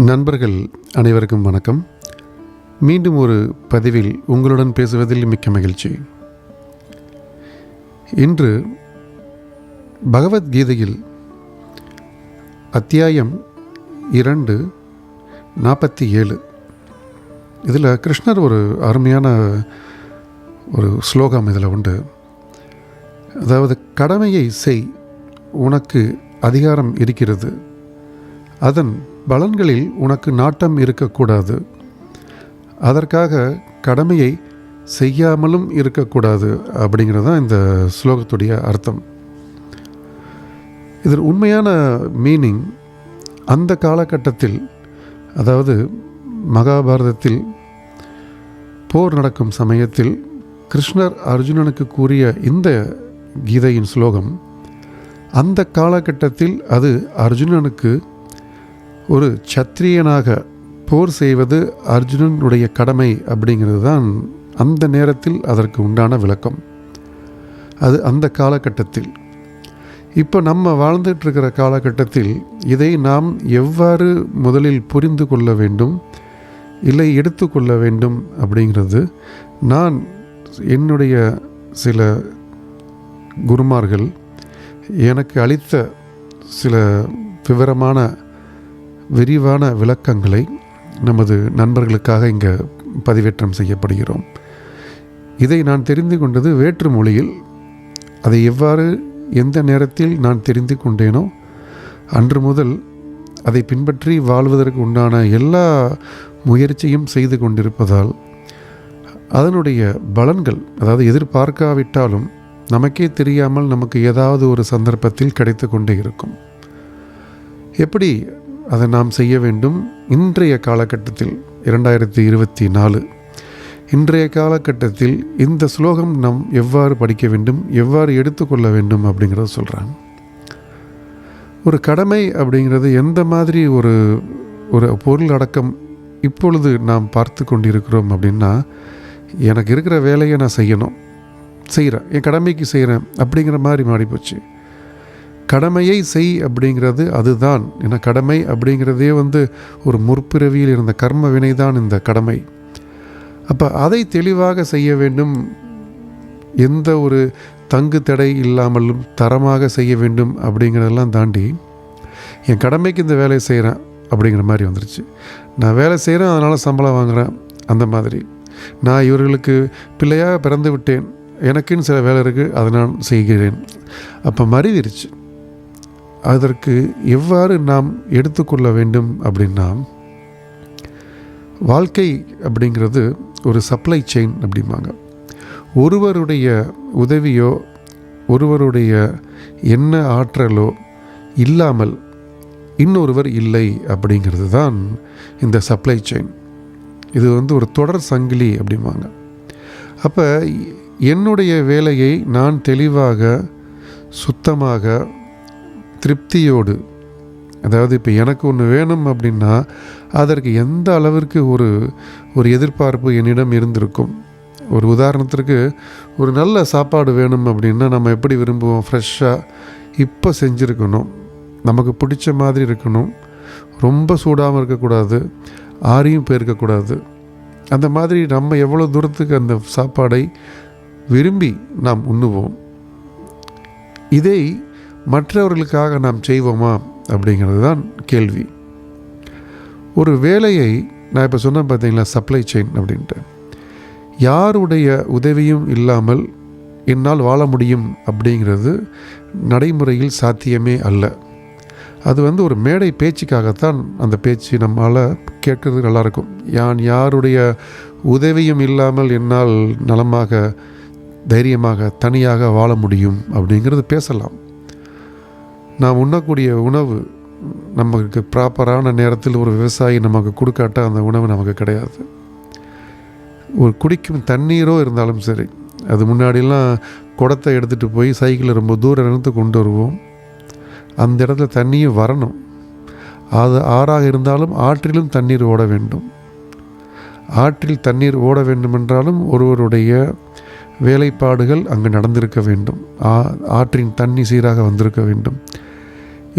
நண்பர்கள் அனைவருக்கும் வணக்கம். மீண்டும் ஒரு பதிவில் உங்களுடன் பேசுவதில் மிக்க மகிழ்ச்சி. இன்று பகவத்கீதையில் அத்தியாயம் 2:47 இதில் கிருஷ்ணர் ஒரு அருமையான ஒரு ஸ்லோகம் இதில் உண்டு. அதாவது, கடமையை செய், உனக்கு அதிகாரம் இருக்கிறது, அதன் பலன்களில் உனக்கு நாட்டம் இருக்கக்கூடாது, அதற்காக கடமையை செய்யாமலும் இருக்கக்கூடாது அப்படிங்கிறது தான் இந்த ஸ்லோகத்துடைய அர்த்தம். இதில் உண்மையான மீனிங், அந்த காலகட்டத்தில், அதாவது மகாபாரதத்தில் போர் நடக்கும் சமயத்தில் கிருஷ்ணர் அர்ஜுனனுக்கு கூறிய இந்த கீதையின் ஸ்லோகம், அந்த காலகட்டத்தில் அது அர்ஜுனனுக்கு ஒரு சத்திரியனாக போர் செய்வது அர்ஜுனனுடைய கடமை அப்படிங்கிறது தான் அந்த நேரத்தில் அதற்கு உண்டான விளக்கம். அது அந்த காலகட்டத்தில். இப்போ நம்ம வாழ்ந்துட்டு இருக்கிற காலகட்டத்தில் இதை நாம் எவ்வாறு முதலில் புரிந்து கொள்ள வேண்டும், இல்லை எடுத்துக்கொள்ள வேண்டும் அப்படிங்கிறது நான் என்னுடைய சில குருமார்கள் எனக்கு அளித்த சில விரிவான விளக்கங்களை நமது நண்பர்களுக்காக இங்கே பதிவேற்றம் செய்யப்படுகிறோம். இதை நான் தெரிந்து கொண்டது வேற்று மொழியில். அதை எவ்வாறு எந்த நேரத்தில் நான் தெரிந்து கொண்டேனோ அன்று முதல் அதை பின்பற்றி வாழ்வதற்கு உண்டான எல்லா முயற்சியும் செய்து கொண்டிருப்பதால் அதனுடைய பலன்கள், அதாவது எதிர்பார்க்காவிட்டாலும் நமக்கே தெரியாமல் நமக்கு ஏதாவது ஒரு சந்தர்ப்பத்தில் கிடைத்து கொண்டே இருக்கும். எப்படி அதை நாம் செய்ய வேண்டும்? இன்றைய காலகட்டத்தில் 2024 இன்றைய காலகட்டத்தில் இந்த ஸ்லோகம் நாம் எவ்வாறு படிக்க வேண்டும், எவ்வாறு எடுத்துக்கொள்ள வேண்டும் அப்படிங்கிறத சொல்கிறாங்க. ஒரு கடமை அப்படிங்கிறது எந்த மாதிரி ஒரு பொருள் அடக்கம் இப்பொழுது நாம் பார்த்து கொண்டிருக்கிறோம் அப்படின்னா, எனக்கு இருக்கிற வேலையை நான் செய்கிறேன், என் கடமைக்கு செய்கிறேன் அப்படிங்கிற மாதிரி மாறிப்போச்சு. கடமையை செய் அப்படிங்கிறது அதுதான். ஏன்னா கடமை அப்படிங்கிறதே ஒரு முற்பிறவியில் இருந்த கர்ம வினை தான் இந்த கடமை. அப்போ அதை தெளிவாக செய்ய வேண்டும், எந்த ஒரு தங்கு தடை இல்லாமலும் தரமாக செய்ய வேண்டும் அப்படிங்கிறதெல்லாம் தாண்டி என் கடமைக்கு இந்த வேலையை செய்கிறேன் அப்படிங்கிற மாதிரி வந்துருச்சு. நான் வேலை செய்கிறேன், அதனால் சம்பளம் வாங்குகிறேன். அந்த மாதிரி நான் இவர்களுக்கு பிள்ளையாக பிறந்து விட்டேன், எனக்குன்னு சில வேலை இருக்குது, அதை நான் செய்கிறேன். அப்போ மறிவிருச்சு. அதற்கு எவ்வாறு நாம் எடுத்துக்கொள்ள வேண்டும் அப்படின்னா, வாழ்க்கை அப்படிங்கிறது ஒரு சப்ளை செயின் அப்படிம்பாங்க. ஒருவருடைய உதவியோ ஒருவருடைய என்ன ஆற்றலோ இல்லாமல் இன்னொருவர் இல்லை அப்படிங்கிறது தான் இந்த சப்ளை செயின். இது ஒரு தொடர் சங்கிலி அப்படிம்பாங்க. அப்போ என்னுடைய வேலையை நான் தெளிவாக, சுத்தமாக, திருப்தியோடு, அதாவது இப்போ எனக்கு ஒன்று வேணும் அப்படின்னா அதற்கு எந்த அளவிற்கு ஒரு எதிர்பார்ப்பு என்னிடம் இருந்திருக்கும். ஒரு உதாரணத்திற்கு, ஒரு நல்ல சாப்பாடு வேணும் அப்படின்னா நம்ம எப்படி விரும்புவோம்? ஃப்ரெஷ்ஷாக இப்போ செஞ்சுருக்கணும், நமக்கு பிடிச்ச மாதிரி இருக்கணும், ரொம்ப சூடாகவும் இருக்கக்கூடாது, ஆறியும் போயிருக்கக்கூடாது. அந்த மாதிரி நம்ம எவ்வளோ தூரத்துக்கு அந்த சாப்பாடை விரும்பி நாம் உண்ணுவோம். இதை மற்றவர்களுக்காக நாம் செய்வோமா அப்படிங்கிறது தான் கேள்வி. ஒரு வேலையை நான் இப்போ சொன்னேன் பார்த்தீங்களா, சப்ளை செயின் அப்படின்ட்டு. யாருடைய உதவியும் இல்லாமல் என்னால் வாழ முடியும் அப்படிங்கிறது நடைமுறையில் சாத்தியமே அல்ல. அது ஒரு மேடை பேச்சுக்காகத்தான் அந்த பேச்சு நம்மளால் கேட்கறது நல்லாயிருக்கும். யாருடைய உதவியும் இல்லாமல் என்னால் நலமாக, தைரியமாக, தனியாக வாழ முடியும் அப்படிங்கிறது பேசலாம். நாம் உண்ணக்கூடிய உணவு நமக்கு ப்ராப்பரான நேரத்தில் ஒரு விவசாயி நமக்கு கொடுக்காட்ட அந்த உணவு நமக்கு கிடையாது. ஒரு குடிக்கும் தண்ணீரோ இருந்தாலும் சரி, அது முன்னாடிலாம் குடத்தை எடுத்துகிட்டு போய் சைக்கிளில் ரொம்ப தூரம் இருந்து கொண்டு வருவோம். அந்த இடத்துல தண்ணியும் வரணும். அது ஆறாக இருந்தாலும் ஆற்றிலும் தண்ணீர் ஓட வேண்டும். ஆற்றில் தண்ணீர் ஓட வேண்டுமென்றாலும் ஒருவருடைய வேலைப்பாடுகள் அங்கு நடந்திருக்க வேண்டும். ஆற்றின் தண்ணி சீராக வந்திருக்க வேண்டும்.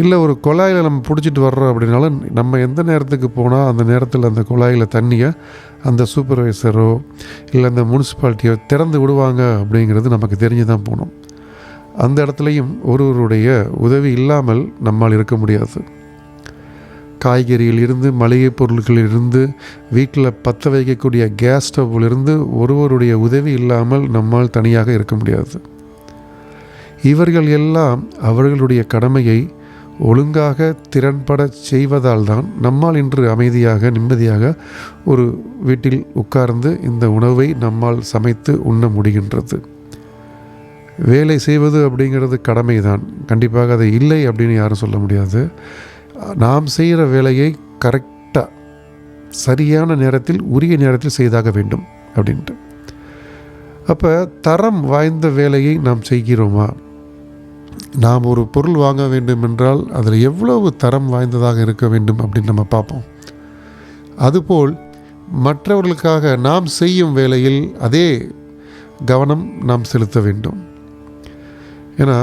இல்லை ஒரு குழாயில் நம்ம பிடிச்சிட்டு வர்றோம் அப்படின்னாலும் நம்ம எந்த நேரத்துக்கு போனால் அந்த நேரத்தில் அந்த குழாயில் தண்ணியை அந்த சூப்பர்வைசரோ இல்லை அந்த முனிசிபாலிட்டியோ திறந்து விடுவாங்க அப்படிங்கிறது நமக்கு தெரிஞ்சு தான் போகணும். அந்த இடத்துலையும் ஒருவருடைய உதவி இல்லாமல் நம்மால் இருக்க முடியாது. காய்கறியிலிருந்து மளிகை பொருட்களிலிருந்து வீட்டில் பற்ற வைக்கக்கூடிய கேஸ் ஸ்டவ்விலிருந்து ஒருவருடைய உதவி இல்லாமல் நம்மால் தனியாக இருக்க முடியாது. இவர்கள் எல்லாம் அவர்களுடைய கடமையை ஒழுங்காக திறன்பட செய்வதால் தான் நம்மால் இன்று அமைதியாக நிம்மதியாக ஒரு வீட்டில் உட்கார்ந்து இந்த உணவை நம்மால் சமைத்து உண்ண முடிகின்றது. வேலை செய்வது அப்படிங்கிறது கடமை தான், கண்டிப்பாக அது இல்லை அப்படின்னு யாரும் சொல்ல முடியாது. நாம் செய்கிற வேலையை கரெக்டாக சரியான நேரத்தில் உரிய நேரத்தில் செய்தாக வேண்டும் அப்படின்ட்டு. அப்போ தரம் வாய்ந்த வேலையை நாம் செய்கிறோமா? நாம் ஒரு பொருள் வாங்க வேண்டும் என்றால் அதில் எவ்வளவு தரம் வாய்ந்ததாக இருக்க வேண்டும் அப்படின்னு நம்ம பார்ப்போம். அதுபோல் மற்றவர்களுக்காக நாம் செய்யும் வேலையில் அதே கவனம் நாம் செலுத்த வேண்டும். ஏன்னா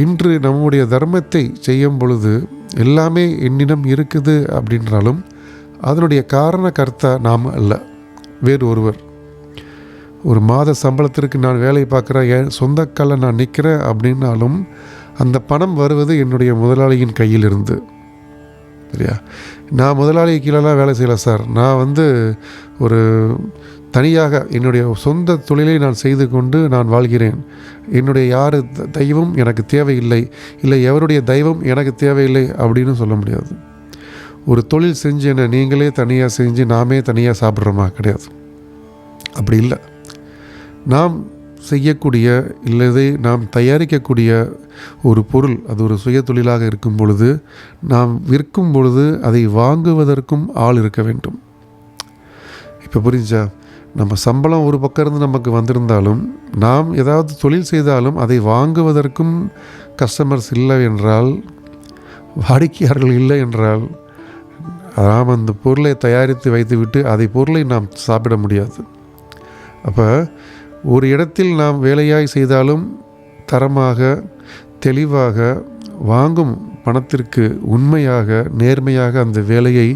இன்று நம்முடைய தர்மத்தை செய்யும் பொழுது எல்லாமே என்னிடம் இருக்குது அப்படின்றாலும் அதனுடைய காரண கர்த்தா நாம் அல்ல, வேறு ஒருவர். ஒரு மாத சம்பளத்திற்கு நான் வேலை பார்க்குறேன், என் சொந்த காலில் நான் நிற்கிறேன் அப்படின்னாலும் அந்த பணம் வருவது என்னுடைய முதலாளியின் கையில் இருந்து. சரியா? நான் முதலாளி கீழெல்லாம் வேலை செய்யலை சார், நான் ஒரு தனியாக என்னுடைய சொந்த தொழிலை நான் செய்து கொண்டு நான் வாழ்கிறேன், என்னுடைய யார் தெய்வம் எனக்கு தேவையில்லை, இல்லை எவருடைய தெய்வம் எனக்கு தேவையில்லை அப்படின்னு சொல்ல முடியாது. ஒரு தொழில் செஞ்சு என்ன நீங்களே தனியாக செஞ்சு நாமே தனியாக சாப்பிட்றோமா? கிடையாது. அப்படி இல்லை. நாம் செய்யக்கூடிய இல்லதை நாம் தயாரிக்கக்கூடிய ஒரு பொருள் அது ஒரு சுய தொழிலாக இருக்கும் பொழுது, நாம் விற்கும் பொழுது அதை வாங்குவதற்கும் ஆள் இருக்க வேண்டும். இப்போ புரிஞ்சா? நம்ம சம்பளம் ஒரு பக்கம் இருந்து நமக்கு வந்திருந்தாலும் நாம் ஏதாவது தொழில் செய்தாலும் அதை வாங்குவதற்கும் கஸ்டமர்ஸ் இல்லை என்றால், வாடிக்கையாளர்கள் இல்லை என்றால் நாம் அந்த பொருளை தயாரித்து வைத்துவிட்டு அதை பொருளை நாம் சாப்பிட முடியாது. அப்போ ஒரு இடத்தில் நாம் வேலையாய் செய்தாலும் தரமாக தெளிவாக வாங்கும் பணத்திற்கு உண்மையாக நேர்மையாக அந்த வேலையை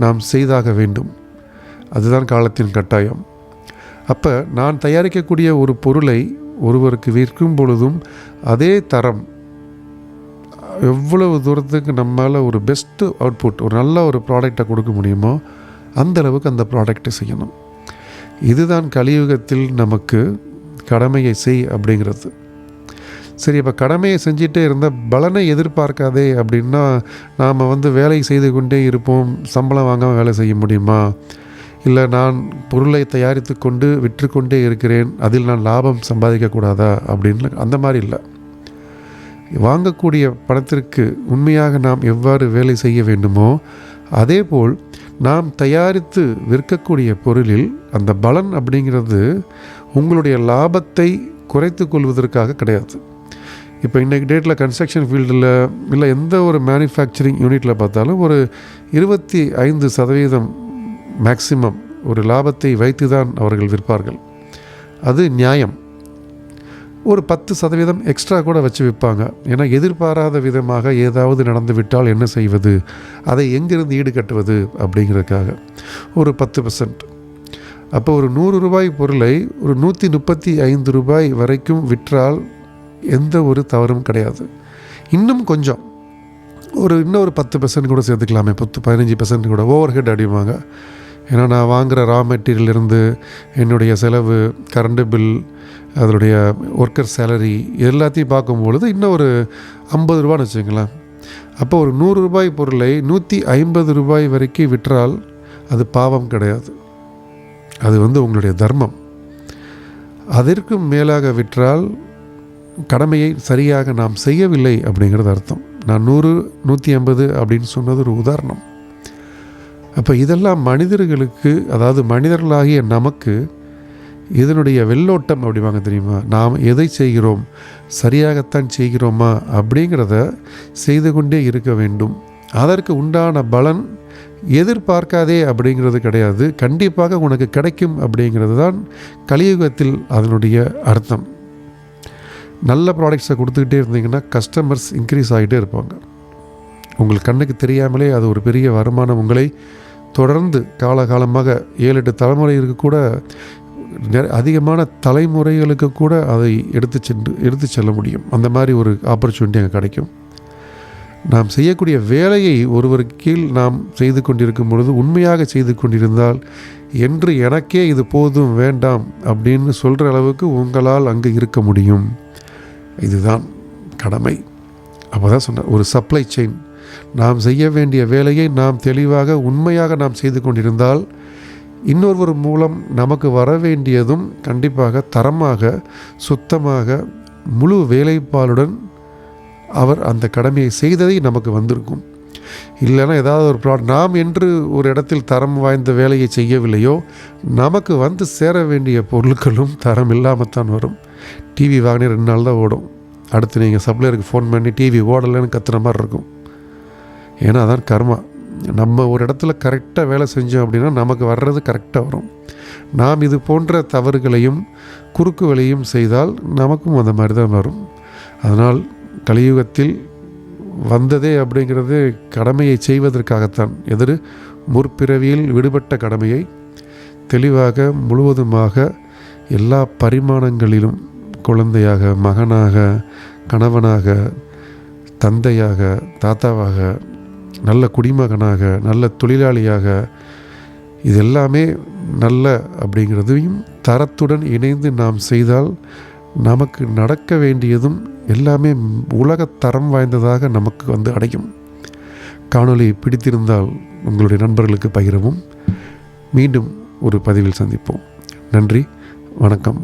நாம் செய்தாக வேண்டும். அதுதான் காலத்தின் கட்டாயம். அப்போ நான் தயாரிக்கக்கூடிய ஒரு பொருளை ஒருவருக்கு விற்கும் பொழுதும் அதே தரம், எவ்வளவு தூரத்துக்கு நம்மளால் ஒரு பெஸ்ட்டு அவுட்புட் ஒரு நல்ல ஒரு ப்ராடக்டை கொடுக்க முடியுமோ அந்த அளவுக்கு அந்த ப்ராடக்டை செய்யணும். இதுதான் கலியுகத்தில் நமக்கு கடமையை செய் அப்படிங்கிறது. சரி, இப்போ கடமையை செஞ்சிட்டே இருந்தால் பலனை எதிர்பார்க்காதே அப்படின்னா நாம் வேலை செய்து கொண்டே இருப்போம், சம்பளம் வாங்காமல் வேலை செய்ய முடியுமா? இல்லை நான் பொருளை தயாரித்து கொண்டு விற்று கொண்டே இருக்கிறேன், அதில் நான் லாபம் சம்பாதிக்கக்கூடாதா அப்படின்னு அந்த மாதிரி இல்லை. வாங்கக்கூடிய பணத்திற்கு உண்மையாக நாம் எவ்வாறு வேலை செய்ய வேண்டுமோ அதேபோல் நாம் தயாரித்து விற்கக்கூடிய பொருளில் அந்த பலன் அப்படிங்கிறது உங்களுடைய லாபத்தை குறைத்து கொள்வதற்காக கிடையாது. இப்போ இன்றைக்கு டேட்டில் கன்ஸ்ட்ரக்ஷன் ஃபீல்டில் இல்லை எந்த ஒரு மேனுஃபேக்சரிங் யூனிட்டில் பார்த்தாலும் ஒரு 25% மேக்சிமம் ஒரு லாபத்தை வைத்து தான் அவர்கள் விற்பார்கள். அது நியாயம். ஒரு 10% எக்ஸ்ட்ரா கூட வச்சு விற்பாங்க. ஏன்னா எதிர்பாராத விதமாக ஏதாவது நடந்து விட்டால் என்ன செய்வது, அதை எங்கிருந்து ஈடுகட்டுவது அப்படிங்கிறதுக்காக ஒரு 10%. அப்போ ஒரு 100 ரூபாய் பொருளை ஒரு 135 ரூபாய் வரைக்கும் விற்றால் எந்த ஒரு தவறும் கிடையாது. இன்னும் கொஞ்சம் இன்னொரு 10% கூட சேர்த்துக்கலாமே, 15% கூட ஓவர் ஹெட் அடிவாங்க. ஏன்னா நான் வாங்குகிற ரா மெட்டீரியலிருந்து என்னுடைய செலவு, கரண்ட் பில், அதனுடைய ஒர்க்கர் சேலரி எல்லாத்தையும் பார்க்கும்பொழுது இன்னும் ஒரு 50 ரூபான்னு வச்சுங்களேன். அப்போ ஒரு 100 ரூபாய் பொருளை 150 ரூபாய் வரைக்கும் விற்றால் அது பாவம் கிடையாது, அது உங்களுடைய தர்மம். அதற்கும் மேலாக விற்றால் கடமையை சரியாக நாம் செய்யவில்லை அப்படிங்கிறது அர்த்தம். நான் 100, 150 அப்படின்னு சொன்னது ஒரு உதாரணம். அப்போ இதெல்லாம் மனிதர்களுக்கு, அதாவது மனிதர்களாகிய நமக்கு இதனுடைய வெள்ளோட்டம் அப்படிவாங்க தெரியுமா? நாம் எதை செய்கிறோம், சரியாகத்தான் செய்கிறோமா அப்படிங்கிறத செய்து கொண்டே இருக்க வேண்டும். அதற்கு உண்டான பலன் எதிர்பார்க்காதே அப்படிங்கிறது கிடையாது, கண்டிப்பாக உனக்கு கிடைக்கும் அப்படிங்கிறது தான் கலியுகத்தில் அதனுடைய அர்த்தம். நல்ல ப்ராடக்ட்ஸை கொடுத்துக்கிட்டே இருந்தீங்கன்னா கஸ்டமர்ஸ் இன்க்ரீஸ் ஆகிட்டே இருப்பாங்க. உங்கள் கண்ணுக்கு தெரியாமலே அது ஒரு பெரிய வருமானம் உங்களை தொடர்ந்து காலகாலமாக 7-8 தலைமுறைகளுக்கு கூட அதிகமான தலைமுறைகளுக்கு கூட அதை எடுத்து செல்ல முடியும். அந்த மாதிரி ஒரு ஆப்பர்ச்சுனிட்டி அங்கே கிடைக்கும். நாம் செய்யக்கூடிய வேலையை ஒருவருக்கு கீழ் நாம் செய்து கொண்டிருக்கும் பொழுது உண்மையாக செய்து கொண்டிருந்தால் என்று எனக்கே இது போதும் வேண்டாம் அப்படின்னு சொல்கிற அளவுக்கு உங்களால் அங்கே இருக்க முடியும். இதுதான் கடமை. அப்போ தான் சொன்ன ஒரு சப்ளை செயின். நாம் செய்ய வேண்டிய வேலையை நாம் தெளிவாக உண்மையாக நாம் செய்து கொண்டிருந்தால் இன்னொருவர் மூலம் நமக்கு வர வேண்டியதும் கண்டிப்பாக தரமாக, சுத்தமாக, முழு வேலைப்பாடுடன் அவர் அந்த கடமையை செய்ததை நமக்கு வந்திருக்கும். இல்லைன்னா ஏதாவது ஒரு நாம் என்று ஒரு இடத்தில் தரம் வாய்ந்த வேலையை செய்யவில்லையோ நமக்கு வந்து சேர வேண்டிய பொருட்களும் தரம் இல்லாமல் தான் வரும். டிவி வாங்கினே 2 நாள் தான் ஓடும். அடுத்து நீங்கள் சப்ளையருக்கு ஃபோன் பண்ணி டிவி ஓடலைன்னு கத்துற மாதிரி இருக்கும். ஏன்னா அதான் கர்மா. நம்ம ஒரு இடத்துல கரெக்டாக வேலை செஞ்சோம் அப்படின்னா நமக்கு வர்றது கரெக்டாக வரும். நாம் இது போன்ற தவறுகளையும் குறுக்கு வழியும் செய்தால் நமக்கும் அந்த மாதிரி தான் வரும். அதனால் கலியுகத்தில் வந்ததே அப்படிங்கிறது கடமையை செய்வதற்காகத்தான். முற்பிறவியில் விடுபட்ட கடமையை தெளிவாக முழுவதுமாக எல்லா பரிமாணங்களிலும் குழந்தையாக, மகனாக, கணவனாக, தந்தையாக, தாத்தாவாக, நல்ல குடிமகனாக, நல்ல தொழிலாளியாக, இதெல்லாமே நல்ல அப்படிங்கிறதையும் தரத்துடன் இணைந்து நாம் செய்தால் நமக்கு நடக்க வேண்டியதும் எல்லாமே உலகத் தரம் வாய்ந்ததாக நமக்கு வந்து அடையும். காணொளி பிடித்திருந்தால் உங்களுடைய நண்பர்களுக்கு பகிரவும். மீண்டும் ஒரு பதிவில் சந்திப்போம். நன்றி, வணக்கம்.